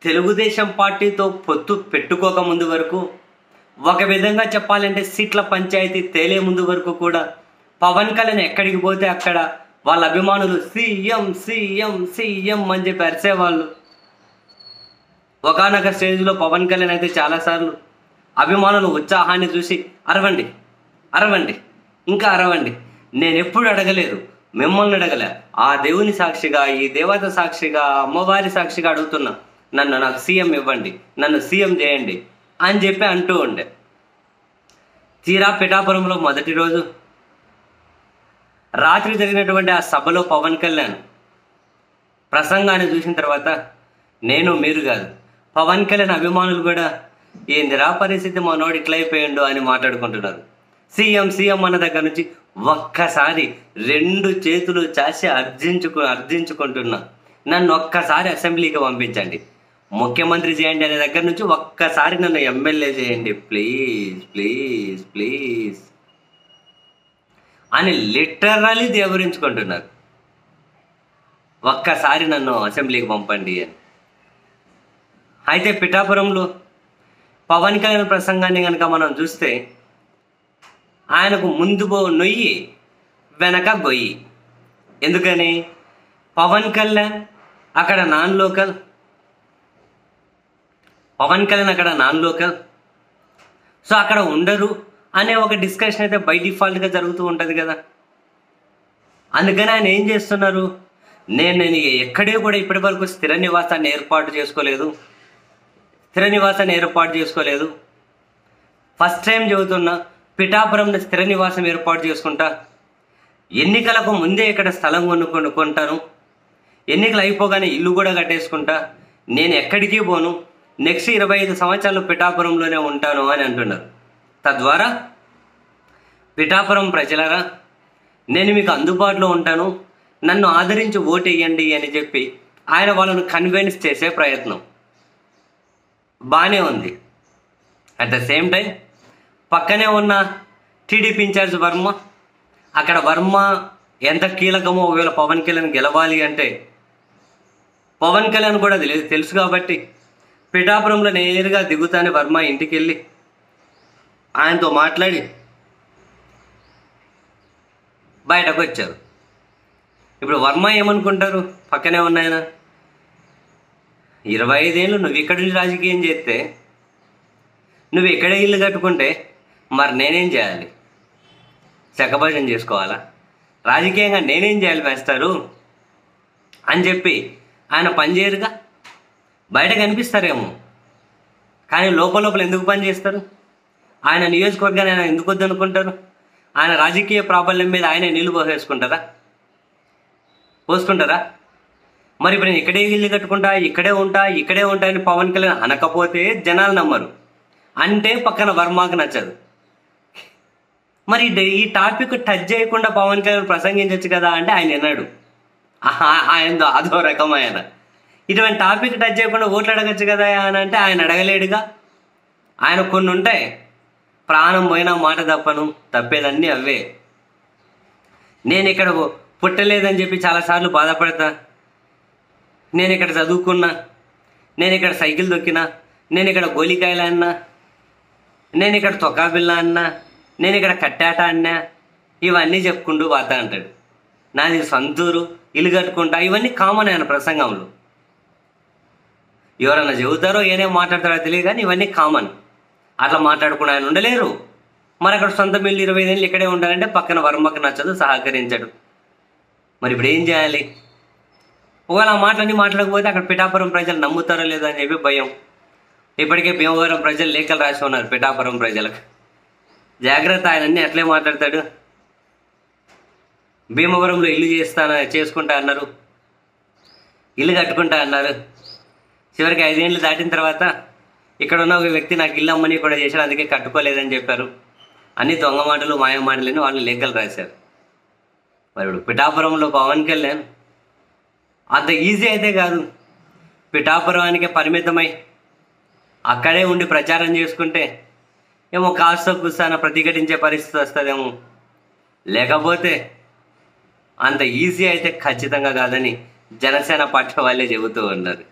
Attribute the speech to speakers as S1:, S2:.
S1: తెలుగుదేశం పార్టీతో పొత్తు పెట్టుకోక ముందు వరకు, ఒక విధంగా చెప్పాలంటే సీట్ల పంచాయతీ తేలే ముందు వరకు కూడా పవన్ కళ్యాణ్ ఎక్కడికి పోతే అక్కడ వాళ్ళ అభిమానులు సీఎం సీఎం సీఎం అని చెప్పి అరిసేవాళ్ళు. ఒకానొక స్టేజ్లో పవన్ కళ్యాణ్ అయితే చాలాసార్లు అభిమానులు ఉత్సాహాన్ని చూసి అరవండి అరవండి ఇంకా అరవండి, నేను ఎప్పుడు అడగలేదు, మిమ్మల్ని అడగలే, ఆ దేవుని సాక్షిగా, ఈ దేవత సాక్షిగా, అమ్మవారి సాక్షిగా అడుగుతున్నా, నాకు సీఎం ఇవ్వండి, నన్ను సీఎం చేయండి అని చెప్పి అంటూ ఉండే. తీరా పిఠాపురంలో మొదటి రోజు రాత్రి జరిగినటువంటి ఆ సభలో పవన్ కళ్యాణ్ ప్రసంగాన్ని చూసిన తర్వాత నేను మీరు కాదు, పవన్ కళ్యాణ్ అభిమానులు కూడా ఏందిరా పరిస్థితి, మనోడు ఇట్లయిపోయిండు అని మాట్లాడుకుంటున్నారు. సీఎం సీఎం అన్న దగ్గర నుంచి ఒక్కసారి 2 చేతులు చాచి అర్థించుకుంటున్నా, నన్ను ఒక్కసారి అసెంబ్లీకి పంపించండి, ముఖ్యమంత్రి చేయండి అనే దగ్గర నుంచి ఒక్కసారి నన్ను ఎమ్మెల్యే చేయండి ప్లీజ్ ప్లీజ్ ప్లీజ్ అని లిటరలీ దేవరించుకుంటున్నారు. ఒక్కసారి నన్ను అసెంబ్లీకి పంపండి అని. అయితే పిఠాపురంలో పవన్ కళ్యాణ్ ప్రసంగాన్ని కనుక మనం చూస్తే ఆయనకు ముందు నొయ్యి వెనక గొయ్యి. ఎందుకని? పవన్ కళ్యాణ్ అక్కడ నాన్ లోకల్, సో అక్కడ ఉండరు అనే ఒక డిస్కషన్ అయితే బై డిఫాల్ట్గా జరుగుతూ ఉంటుంది కదా. అందుకని ఆయన ఏం చేస్తున్నారు, నేను ఎక్కడే కూడా ఇప్పటి వరకు స్థిర నివాసాన్ని ఏర్పాటు చేసుకోలేదు, ఫస్ట్ టైం చెబుతున్నా, పిఠాపురంలో స్థిర నివాసం ఏర్పాటు చేసుకుంటా, ఎన్నికలకు ముందే ఇక్కడ స్థలం కొనుక్కుంటాను, ఎన్నికలు అయిపోగానే ఇల్లు కూడా కట్టేసుకుంటా, నేను ఎక్కడికి పోను, నెక్స్ట్ 25 సంవత్సరాలు పిఠాపురంలోనే ఉంటాను అని అంటున్నారు. తద్వారా పిఠాపురం ప్రజలరా, నేను మీకు అందుబాటులో ఉంటాను, నన్ను ఆదరించి ఓటేయండి అని చెప్పి ఆయన వాళ్ళను కన్విన్స్ చేసే ప్రయత్నం బాగానే ఉంది. అట్ ద సేమ్ టైం పక్కనే ఉన్న టీడీపీ ఇన్ఛార్జ్ వర్మ, అక్కడ వర్మ ఎంత కీలకమో ఒకవేళ పవన్ కళ్యాణ్ గెలవాలి అంటే పవన్ కళ్యాణ్ కూడా తెలుసు కాబట్టి పిఠాపురంలో నేరుగా దిగుతానే వర్మ ఇంటికి వెళ్ళి ఆయనతో మాట్లాడి బయటకు వచ్చారు. ఇప్పుడు వర్మ ఏమనుకుంటారు, పక్కనే ఉన్నాయన 25 ఏళ్ళు నువ్వు ఇక్కడ నుంచి రాజకీయం చేస్తే, నువ్వు ఎక్కడే ఇల్లు కట్టుకుంటే మరి నేనేం చేయాలి, చక్కభజన చేసుకోవాలా, రాజకీయంగా నేనేం చేయాలి వేస్తారు అని చెప్పి ఆయన పనిచేయరుగా. బయట కనిపిస్తారేమో కానీ లోపల ఎందుకు పని చేస్తారు? ఆయన నియోజకవర్గాన్ని ఆయన ఎందుకు వద్దనుకుంటారు? ఆయన రాజకీయ ప్రాబల్యం మీద ఆయన నీళ్లు పోసుకుంటారా? మరి ఇప్పుడు నేను ఇక్కడే ఇల్లు కట్టుకుంటా, ఇక్కడే ఉంటా అని పవన్ కళ్యాణ్ అనకపోతే జనాలు నమ్మరు, అంటే పక్కన వర్మకు నచ్చదు. మరి ఈ టాపిక్ టచ్ చేయకుండా పవన్ కళ్యాణ్ ప్రసంగించవచ్చు కదా అంటే ఆయన విన్నాడు. ఆయన అదో రకమైన ఇటువంటి టాపిక్ టచ్ చేయకుండా ఓట్లు అడగచ్చు కదా అని అంటే ఆయన అడగలేడుగా. ఆయన కొన్ని ఉంటాయి, ప్రాణం పోయినా మాట తప్పేదన్నీ అవే. నేను ఇక్కడ పుట్టలేదని చెప్పి చాలాసార్లు బాధపడతా, నేను ఇక్కడ చదువుకున్నా, నేను ఇక్కడ సైకిల్ తొక్కినా, నేను ఇక్కడ గోలికాయలు అన్నా, నేను ఇక్కడ తొక్కాబిల్ల అన్నా, నేను ఇక్కడ కట్టాట అన్నా, ఇవన్నీ చెప్పుకుంటూ పోతా అంటాడు. నాది సొంతూరు, ఇల్లు కట్టుకుంటా, ఇవన్నీ కామన్ ఆయన ప్రసంగంలో. ఎవరన్నా చెబుతారో ఏనేం మాట్లాడతారో తెలియదు కానీ ఇవన్నీ కామన్. అట్లా మాట్లాడుకుని ఆయన ఉండలేరు. మరి అక్కడ సొంత ఇల్లు 25 ఏళ్ళు ఇక్కడే ఉండాలంటే పక్కన వర్మకు నచ్చదు, సహకరించడు. మరి ఇప్పుడు ఏం చేయాలి? ఒకవేళ ఆ మాటలన్నీ మాట్లాడకపోతే అక్కడ పిఠాపురం ప్రజలు నమ్ముతారో లేదో అని చెప్పి భయం. ఇప్పటికే భీమవరం ప్రజలు లేఖలు రాసి ఉన్నారు పిఠాపురం ప్రజలకు, జాగ్రత్త, ఆయన అన్నీ అట్లే మాట్లాడతాడు. భీమవరంలో ఇల్లు చేసుకుంటా అన్నారు, ఇల్లు కట్టుకుంటా అన్నారు. చివరికి 5 ఏళ్ళు దాటిన తర్వాత ఇక్కడ ఉన్న ఒక వ్యక్తి నాకు ఇల్లు అమ్మని కూడా చేశాడు, అందుకే కట్టుకోలేదని చెప్పారు. అన్ని దొంగ మాటలు, మాయ మాటలని వాళ్ళు లేఖలు రాశారు. మరి ఇప్పుడు పిఠాపురంలో పవన్ కళ్యాణ్ అంత ఈజీ అయితే కాదు. పిఠాపురానికి పరిమితమై అక్కడే ఉండి ప్రచారం చేసుకుంటే ఏమో కాస్త కూస్తాన ప్రతిఘటించే పరిస్థితి వస్తుందేమో, లేకపోతే అంత ఈజీ అయితే ఖచ్చితంగా కాదని జనసేన పార్టీ వాళ్ళే చెబుతూ ఉన్నారు.